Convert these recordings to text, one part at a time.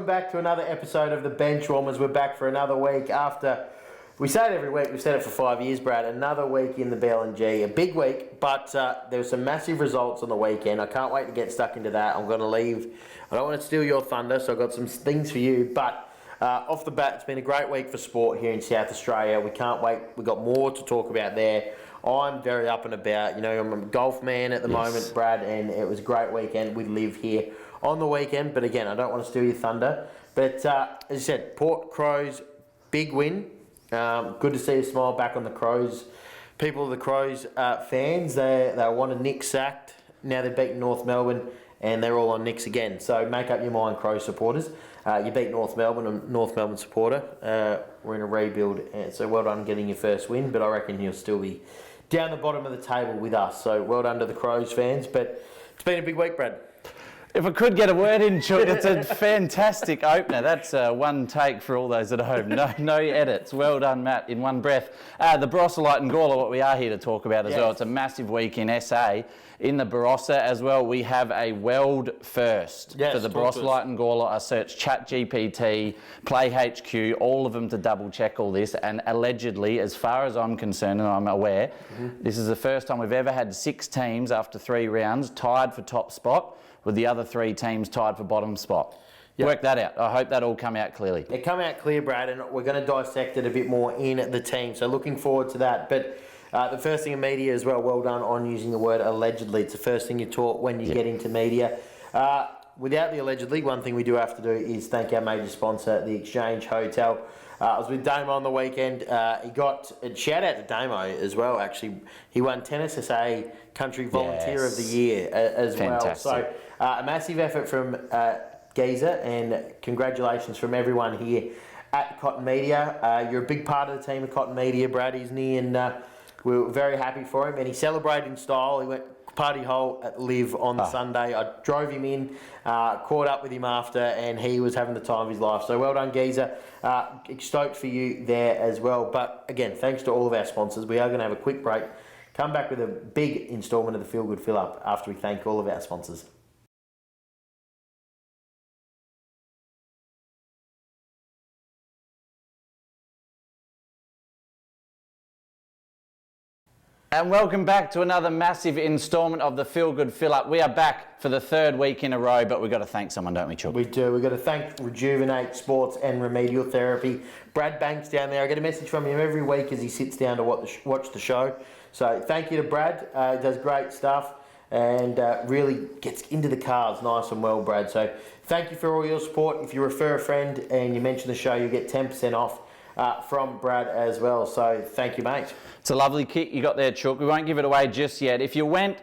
welcome back to another episode of the Benchwarmers. We're back for another week after, we say it every week, we've said it for 5 years, Brad, another week in the BLNG, a big week, but there were some massive results on the weekend. I can't wait to get stuck into that. I'm going to leave, I don't want to steal your thunder, so I've got some things for you, but off the bat, it's been a great week for sport here in South Australia. We can't wait, we've got more to talk about there. I'm very up and about, you know, I'm a golf man at the moment, Brad, and it was a great weekend. We live here on the weekend, but again, I don't want to steal your thunder. But as I said, Port Crows, big win. Good to see a smile back on the Crows. People of the Crows fans, they wanted Nick sacked. Now they've beaten North Melbourne, and they're all on Nick's again. So make up your mind, Crows supporters. You beat North Melbourne, a North Melbourne supporter. We're in a rebuild, so well done getting your first win, but I reckon you'll still be down the bottom of the table with us. So well done to the Crows fans, but it's been a big week, Brad. If I could get a word in, Chuck, it's a fantastic opener. That's one take for all those at home. No edits. Well done, Matt, in one breath. The Barossa Light and Gawler, what we are here to talk about as well. It's a massive week in SA. In the Barossa as well, we have a world first for the Barossa Light and Gawler. I searched ChatGPT, Play HQ, all of them to double check all this. And allegedly, as far as I'm concerned and I'm aware, this is the first time we've ever had 6 teams after 3 rounds tied for top spot, with the other 3 teams tied for bottom spot. Work that out. I hope that all come out clearly. It come out clear, Brad, and we're going to dissect it a bit more in the team. So looking forward to that. But the first thing in media as well, well done on using the word allegedly. It's the first thing you're taught when you get into media. Without the allegedly, one thing we do have to do is thank our major sponsor, the Exchange Hotel. I was with Damo on the weekend. He got a shout out to Damo as well, actually. He won Tennis SA Country Volunteer of the Year as well. So a massive effort from Geezer, and congratulations from everyone here at Cotton Media. You're a big part of the team of Cotton Media, Brad, isn't he? And we were very happy for him, and he celebrated in style. He went party hole at Live on the Sunday. I drove him in, caught up with him after, and he was having the time of his life. So well done, Geezer. Stoked for you there as well. But again, thanks to all of our sponsors. We are going to have a quick break. Come back with a big instalment of the Feel Good Fill Up after we thank all of our sponsors. And welcome back to another massive instalment of the Feel Good Fill Up. We are back for the 3rd week in a row, but we've got to thank someone, don't we, Chuck? We do. We've got to thank Rejuvenate Sports and Remedial Therapy. Brad Banks down there. I get a message from him every week as he sits down to watch the show. So thank you to Brad. He does great stuff and really gets into the cars nice and well, Brad. So thank you for all your support. If you refer a friend and you mention the show, you get 10% off from Brad as well. So thank you, mate. It's a lovely kit you got there, Chuck. We won't give it away just yet. If you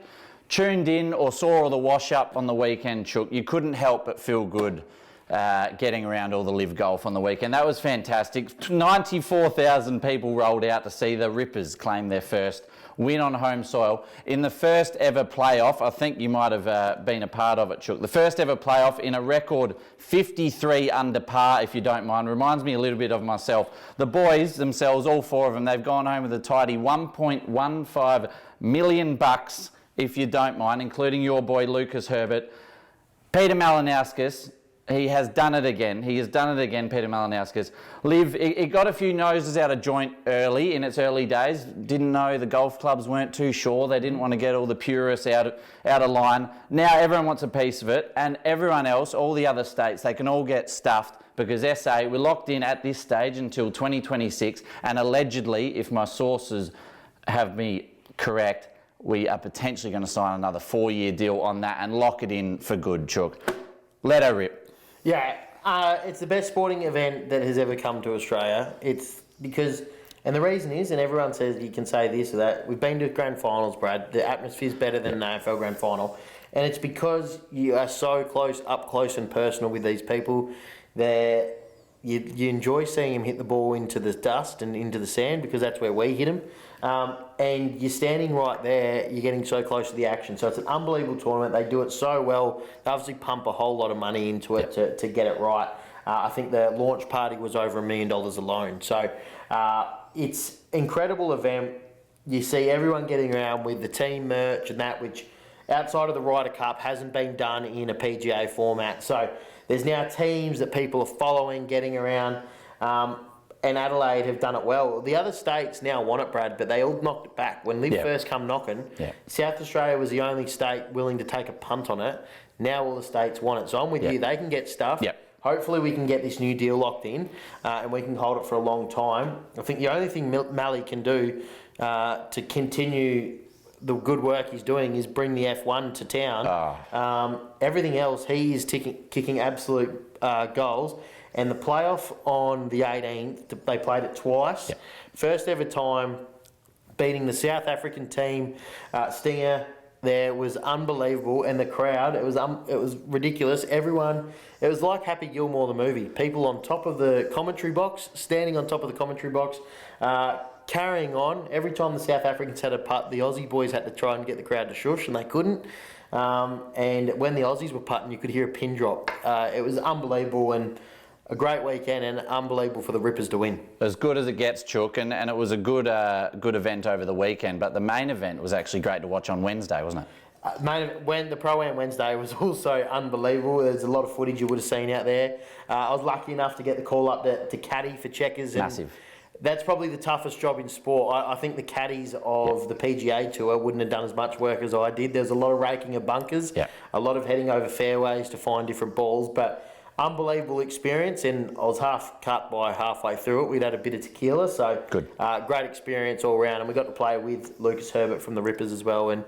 tuned in or saw all the wash-up on the weekend, Chuck, you couldn't help but feel good getting around all the live golf on the weekend. That was fantastic. 94,000 people rolled out to see the Rippers claim their first win on home soil in the first ever playoff. I think you might have been a part of it, Chuck. The first ever playoff in a record 53 under par, if you don't mind. Reminds me a little bit of myself. The boys themselves, all 4 of them, they've gone home with a tidy $1.15 million, if you don't mind, including your boy Lucas Herbert. Peter Malinauskas, he has done it again. He has done it again, Peter Malinauskas. Liv, it got a few noses out of joint early, in its early days. Didn't know the golf clubs weren't too sure. They didn't want to get all the purists out of line. Now everyone wants a piece of it, and everyone else, all the other states, they can all get stuffed because SA, we're locked in at this stage until 2026, and allegedly, if my sources have me correct, we are potentially going to sign another 4-year deal on that and lock it in for good, Chuck. Let her rip. Yeah, it's the best sporting event that has ever come to Australia. It's because, and the reason is, and everyone says you can say this or that, we've been to grand finals, Brad. The atmosphere's better than an AFL grand final. And it's because you are so up close and personal with these people that you enjoy seeing them hit the ball into the dust and into the sand because that's where we hit them. And you're standing right there, you're getting so close to the action. So it's an unbelievable tournament. They do it so well. They obviously pump a whole lot of money into it to get it right. I think the launch party was over $1 million alone. So it's incredible event. You see everyone getting around with the team merch and that, which outside of the Ryder Cup hasn't been done in a PGA format. So There's now teams that people are following, getting around, and Adelaide have done it well. The other states now want it, Brad, but they all knocked it back. When Liv first come knocking, South Australia was the only state willing to take a punt on it. Now all the states want it. So I'm with you. They can get stuff. Hopefully we can get this new deal locked in and we can hold it for a long time. I think the only thing Mally can do to continue the good work he's doing is bring the F1 to town. Everything else, he is kicking absolute goals. And the playoff on the 18th, they played it twice. First ever time beating the South African team, Stinger. There was unbelievable, and the crowd, it was ridiculous. Everyone, it was like Happy Gilmore the movie. People on top of the commentary box, standing on top of the commentary box, carrying on. Every time the South Africans had a putt, the Aussie boys had to try and get the crowd to shush, and they couldn't. And when the Aussies were putting, you could hear a pin drop. It was unbelievable, and a great weekend, and unbelievable for the Rippers to win. As good as it gets, Chook, and it was a good event over the weekend, but the main event was actually great to watch on Wednesday, wasn't it? When the Pro-Am Wednesday was also unbelievable. There's a lot of footage you would have seen out there. I was lucky enough to get the call up to caddy for Checkers. Massive. That's probably the toughest job in sport. I think the caddies of the PGA Tour wouldn't have done as much work as I did. There's a lot of raking of bunkers, a lot of heading over fairways to find different balls, but unbelievable experience, and I was half cut by halfway through it. We'd had a bit of tequila, so good. Great experience all round, and we got to play with Lucas Herbert from the Rippers as well. And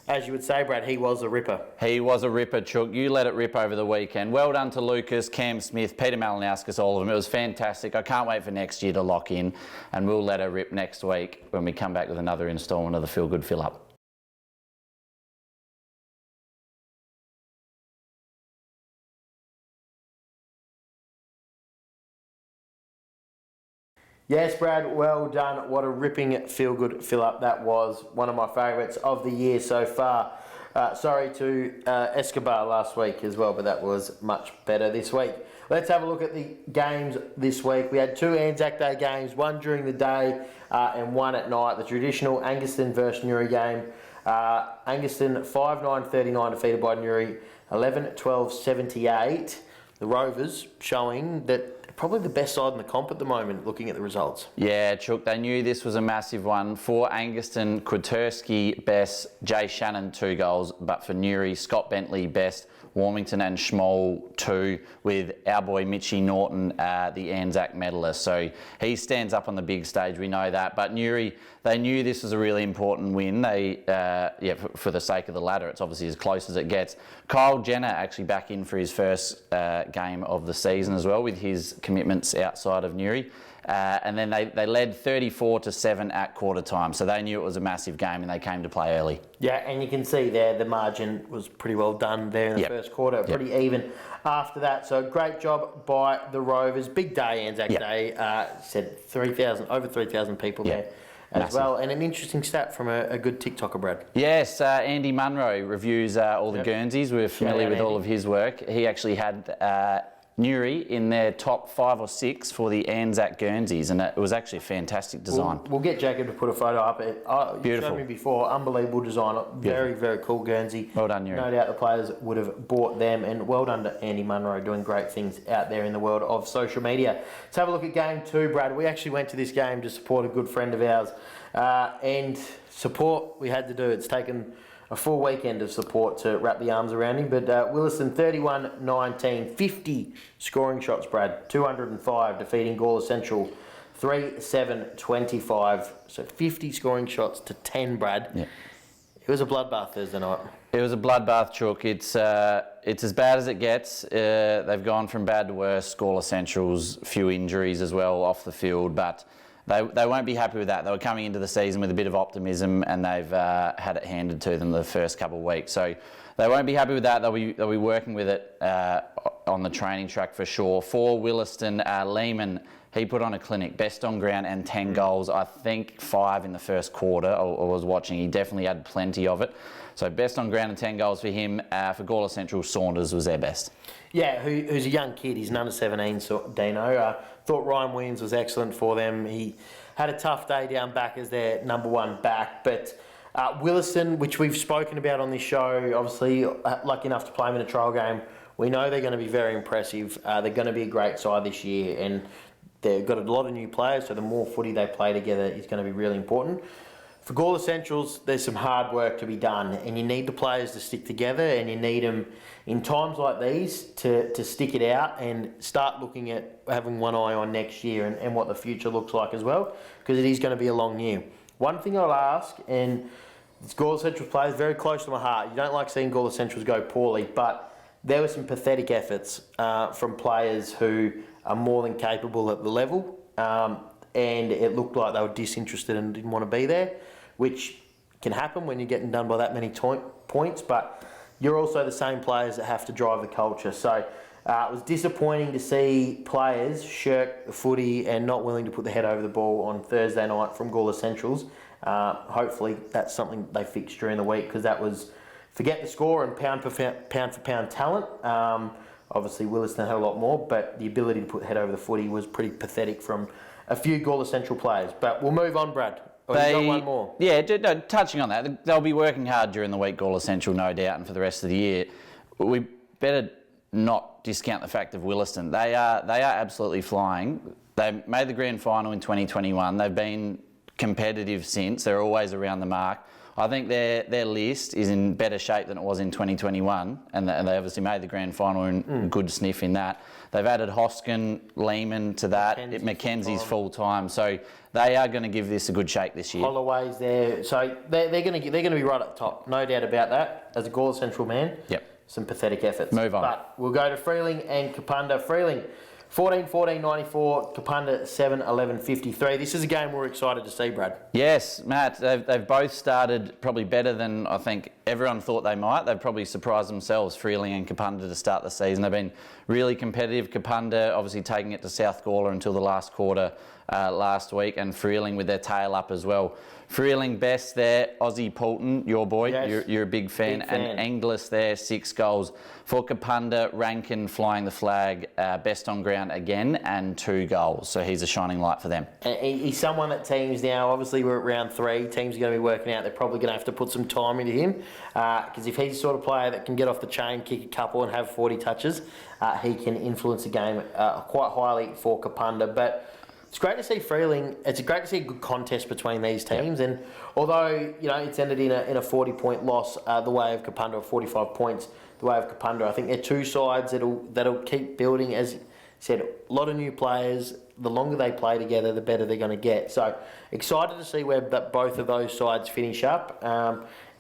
as you would say, Brad, he was a ripper. He was a ripper, Chook. You let it rip over the weekend. Well done to Lucas, Cam Smith, Peter Malinauskas, all of them. It was fantastic. I can't wait for next year to lock in, and we'll let it rip next week when we come back with another instalment of the Feel Good Fill Up. Yes, Brad, well done. What a ripping feel-good fill-up that was. One of my favourites of the year so far. Sorry to Escobar last week as well, but that was much better this week. Let's have a look at the games this week. We had 2 Anzac Day games, one during the day and one at night. The traditional Angaston versus Newry game. Angaston 5-9-39 defeated by Newry 11-12-78. The Rovers showing that probably the best side in the comp at the moment, looking at the results. Yeah, Chook, they knew this was a massive one. For Angaston, Kwiatkowski best, Jay Shannon 2 goals, but for Newry, Scott Bentley best, Warmington and Schmoll 2, with our boy Mitchie Norton, the Anzac medalist. So he stands up on the big stage, we know that. But Newry, they knew this was a really important win. They, for the sake of the ladder, it's obviously as close as it gets. Kyle Jenner actually back in for his first game of the season as well, with his commitments outside of Newry. And then they led 34-7 at quarter time. So they knew it was a massive game and they came to play early. Yeah, and you can see there the margin was pretty well done there in the first quarter, pretty even after that. So great job by the Rovers. Big day, Anzac Day. Said over 3,000 people there as well. And an interesting stat from a good TikToker, Brad. Yes, Andy Munro reviews all the Guernseys. We're familiar with all of his work. He actually had Newry in their top 5 or 6 for the Anzac Guernseys, and it was actually a fantastic design. We'll get Jacob to put a photo up. Beautiful. You showed me before, unbelievable design. Very, very cool Guernsey. Well done, Newry. No doubt the players would have bought them, and well done to Andy Munro doing great things out there in the world of social media. Let's have a look at game 2, Brad. We actually went to this game to support a good friend of ours, and support we had to do. It's taken a full weekend of support to wrap the arms around him. But Williston 31-19, 50 scoring shots, Brad. 205 defeating Gawler Central 3-7-25. So 50 scoring shots to 10, Brad. Yeah. It was a bloodbath Thursday night. It was a bloodbath, Chook. It's as bad as it gets. They've gone from bad to worse. Gawler Central's few injuries as well off the field, but They won't be happy with that. They were coming into the season with a bit of optimism, and they've had it handed to them the first couple of weeks. So they won't be happy with that. They'll be working with it on the training track for sure. For Williston, Lehman, he put on a clinic, best on ground and 10 goals. I think 5 in the first quarter. I was watching. He definitely had plenty of it. So best on ground and 10 goals for him. For Gawler Central, Saunders was their best. Yeah, who's a young kid. He's an under 17, so Dino. Thought Ryan Williams was excellent for them. He had a tough day down back as their number 1 back. But Williston, which we've spoken about on this show, obviously lucky enough to play him in a trial game We know they're going to be very impressive. They're going to be a great side this year, and they've got a lot of new players, so the more footy they play together is going to be really important. For Gawler Centrals, there's some hard work to be done, and you need the players to stick together, and you need them in times like these to stick it out and start looking at having one eye on next year and what the future looks like as well, because it is going to be a long year. One thing I'll ask, and it's Gawler Centrals players, very close to my heart. You don't like seeing Gawler Centrals go poorly, but there were some pathetic efforts from players who are more than capable at the level, and it looked like they were disinterested and didn't want to be there, which can happen when you're getting done by that many points, but you're also the same players that have to drive the culture. So it was disappointing to see players shirk the footy and not willing to put their head over the ball on Thursday night from Gawler Centrals. Hopefully that's something they fix during the week, because that was, forget the score and pound for pound talent. Obviously Williston had a lot more, but the ability to put head over the footy was pretty pathetic from a few Gawler Central players. But we'll move on, Brad. Oh, you got one more? Yeah, no, touching on that, they'll be working hard during the week, Gawler Central, no doubt, and for the rest of the year. We better not discount the fact of Williston. They are absolutely flying. They made the grand final in 2021. They've been competitive since. They're always around the mark. I think their list is in better shape than it was in 2021, and they obviously made the grand final in good sniff in that. They've added Hoskin, Lehman to that. Mackenzie's full-time. So they are going to give this a good shake this year. Holloway's there. So they're going to be right at the top. No doubt about that. As a Gawler Central man, yep. Some pathetic efforts. Move on. But we'll go to Freeling and Kapunda. Freeling 14-14-94, Kapunda 7-11-53. This is a game we're excited to see, Brad. Yes, Matt, they've both started probably better than I think everyone thought they might. They've probably surprised themselves, Freeling and Kapunda, to start the season. They've been really competitive. Kapunda obviously taking it to South Gawler until the last quarter last week, and Freeling with their tail up as well. Freeling best there, Aussie Poulton, your boy, yes. You're a big fan, and Inglis there, 6 goals. For Kapunda, Rankin flying the flag, best on ground again, and 2 goals. So he's a shining light for them. He's someone that teams now, obviously we're at round 3, teams are going to be working out, they're probably going to have to put some time into him, because if he's the sort of player that can get off the chain, kick a couple and have 40 touches, he can influence the game quite highly for Kapunda. But it's great to see Freeling. It's great to see a good contest between these teams, and although it's ended in a 40-point loss, the way of Kapunda, or 45 points, the way of Kapunda, I think they're two sides that'll keep building. As I said, a lot of new players. The longer they play together, the better they're going to get. So excited to see where both of those sides finish up.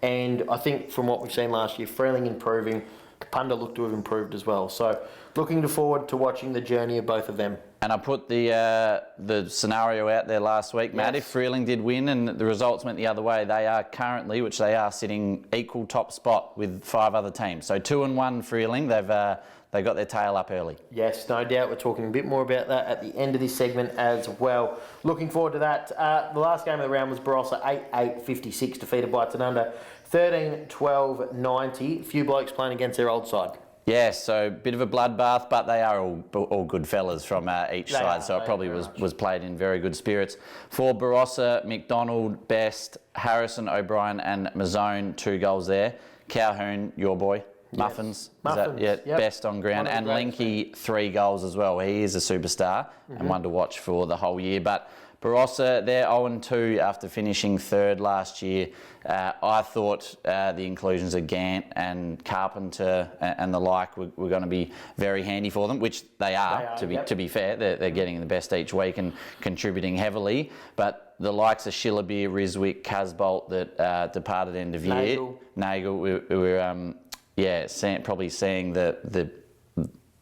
And I think from what we've seen last year, Freeling improving, Kapunda looked to have improved as well. So looking forward to watching the journey of both of them. And I put the scenario out there last week, Matt. If Freeling did win and the results went the other way, they are currently, which they are, sitting equal top spot with 5 other teams. So 2-1 Freeling. They've got their tail up early. Yes, no doubt. We're talking a bit more about that at the end of this segment as well. Looking forward to that. The last game of the round was Barossa 8-8-56, defeated by Tanunda 13-12-90. A few blokes playing against their old side. Yes, so a bit of a bloodbath, but they are all good fellas from each side, so it probably was played in very good spirits. For Barossa, McDonald, Best, Harrison, O'Brien and Mazzone, 2 goals there. Calhoun, your boy. Muffins, best on ground, and Linky 3 goals as well. He is a superstar and one to watch for the whole year. But Barossa, they're 0-2 after finishing 3rd last year. I thought the inclusions of Gant and Carpenter and the like were going to be very handy for them, which they are to be fair. They're getting the best each week and contributing heavily. But the likes of Shillabeer, Riswick, Casbolt that departed end of year, Nagel, we were probably seeing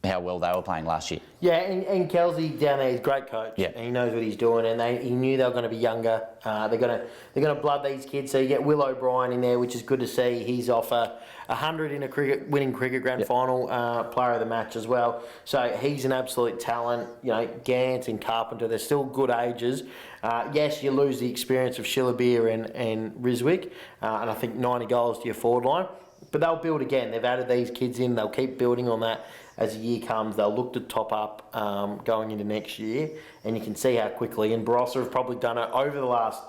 how well they were playing last year. Yeah, and Kelsey down there is a great coach. Yeah, and he knows what he's doing, and he knew they were going to be younger. They're going to blood these kids. So you get Will O'Brien in there, which is good to see. He's off 100 in a winning cricket grand final, player of the match as well. So he's an absolute talent. Gant and Carpenter, they're still good ages. Yes, you lose the experience of Shillabeer and Riswick, and I think 90 goals to your forward line. But they'll build again. They've added these kids in. They'll keep building on that as the year comes. They'll look to top up going into next year. And you can see how quickly. And Barossa have probably done it over the last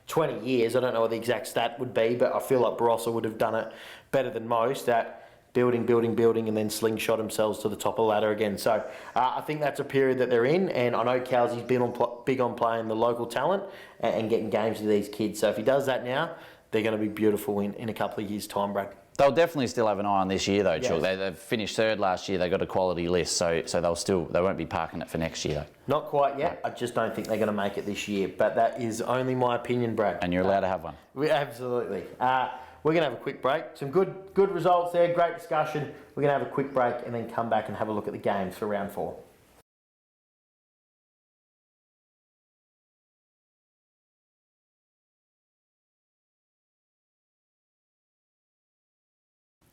20 years. I don't know what the exact stat would be, but I feel like Barossa would have done it better than most at building, and then slingshot themselves to the top of the ladder again. So I think that's a period that they're in, and I know Calzy's been big on playing the local talent and getting games to these kids. So if he does that now, they're going to be beautiful in a couple of years' time, Brad. They'll definitely still have an eye on this year, though, Chook. Yes. They've finished third last year. They got a quality list, so they won't be parking it for next year, though. Not quite yet. I just don't think they're going to make it this year. But that is only my opinion, Brad. And you're allowed to have one. Absolutely. We're going to have a quick break. Some good results there. Great discussion. We're going to have a quick break and then come back and have a look at the games for round 4.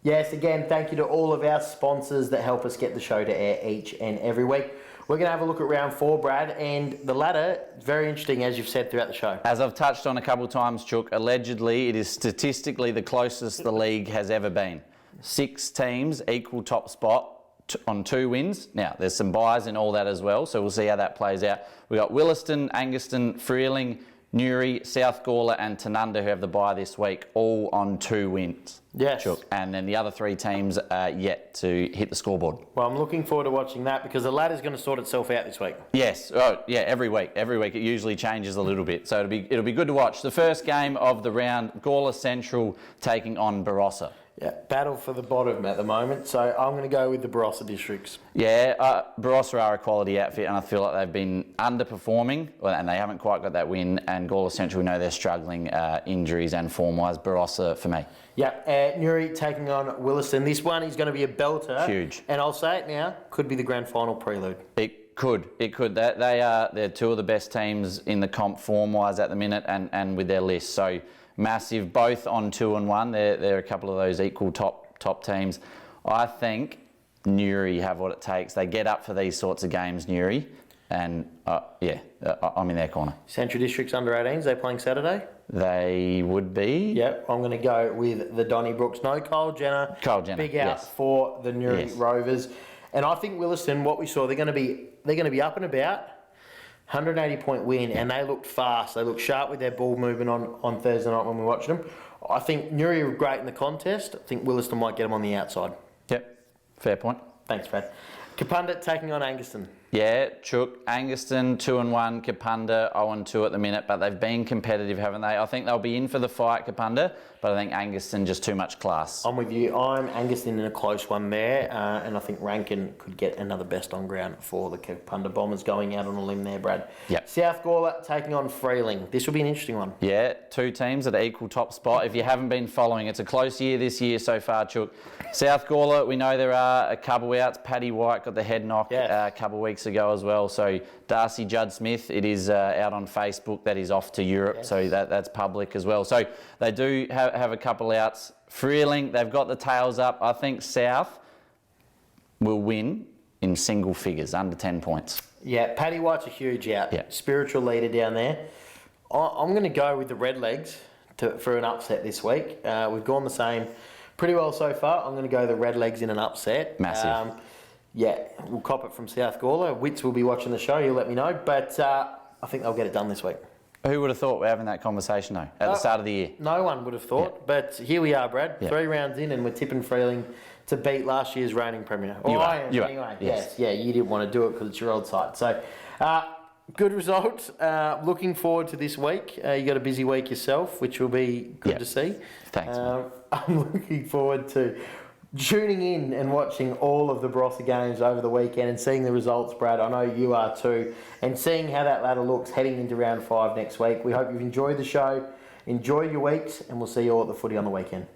Yes, again, thank you to all of our sponsors that help us get the show to air each and every week. We're going to have a look at round 4, Brad, and the ladder, very interesting, as you've said throughout the show. As I've touched on a couple of times, Chook, allegedly it is statistically the closest the league has ever been. 6 teams, equal top spot on 2 wins. Now, there's some buys in all that as well, so we'll see how that plays out. We've got Williston, Angaston, Freeling, Newry, South Gawler and Tanunda who have the bye this week, all on 2 wins. Yes. Chook. And then the other 3 teams are yet to hit the scoreboard. Well, I'm looking forward to watching that because the ladder's going to sort itself out this week. Yes. Oh, yeah, every week. Every week it usually changes a little bit. So it'll be good to watch. The first game of the round, Gawler Central taking on Barossa. Yeah, battle for the bottom at the moment, so I'm going to go with the Barossa districts. Yeah, Barossa are a quality outfit and I feel like they've been underperforming and they haven't quite got that win, and Gawler Central, we know they're struggling injuries and form-wise. Barossa for me. Yeah, Newry taking on Williston. This one is going to be a belter. Huge. And I'll say it now, could be the grand final prelude. It could. They're 2 of the best teams in the comp form-wise at the minute and with their list. So massive, both on 2 and 1. They're a couple of those equal top teams. I think Newry have what it takes. They get up for these sorts of games, Newry, and I'm in their corner. Central Districts under 18s, they're playing Saturday? They would be. Yep, I'm going to go with the Donnybrooks. No Kyle Jenner. Big out yes. for the Newry Rovers. And I think Williston, what we saw, they're going to be up and about. 180-point win, and they looked fast. They looked sharp with their ball movement on Thursday night when we watched them. I think Newry were great in the contest. I think Williston might get them on the outside. Yep, fair point. Thanks, Brad. Kapunda taking on Angaston. Yeah, Chook, Angaston 2 and 1, Kapunda 0 and 2 at the minute, but they've been competitive, haven't they? I think they'll be in for the fight, Kapunda, but I think Angaston just too much class. I'm with you. I'm Angaston in a close one there, and I think Rankin could get another best on ground for the Kapunda Bombers going out on a limb there, Brad. Yep. South Gawler taking on Freeling. This will be an interesting one. Yeah, 2 teams at an equal top spot. If you haven't been following, it's a close year this year so far, Chook. South Gawler, we know there are a couple outs. Paddy White got the head knock a couple of weeks ago as well. So Darcy Judd-Smith, it is out on Facebook that he's off to Europe, so that's public as well. So they do have a couple outs. Freeling, they've got the tails up. I think South will win in single figures, under 10 points. Yeah, Paddy White's a huge out. Yeah. Spiritual leader down there. I'm going to go with the Redlegs for an upset this week. We've gone the same pretty well so far. I'm going to go the Redlegs in an upset. Massive. Yeah, we'll cop it from South Gawler. Wits will be watching the show, he'll let me know. But I think they'll get it done this week. Who would have thought we're having that conversation, though, at the start of the year? No one would have thought. But here we are, Brad. Yeah. 3 rounds in and we're tipping Freeling to beat last year's reigning premier. You are. Anyway, Yes. Yeah, you didn't want to do it because it's your old side. So, good result. Looking forward to this week. You got a busy week yourself, which will be good to see. Thanks, mate. I'm looking forward to tuning in and watching all of the Barossa games over the weekend and seeing the results, Brad. I know you are too. And seeing how that ladder looks heading into round 5 next week. We hope you've enjoyed the show. Enjoy your weeks and we'll see you all at the footy on the weekend.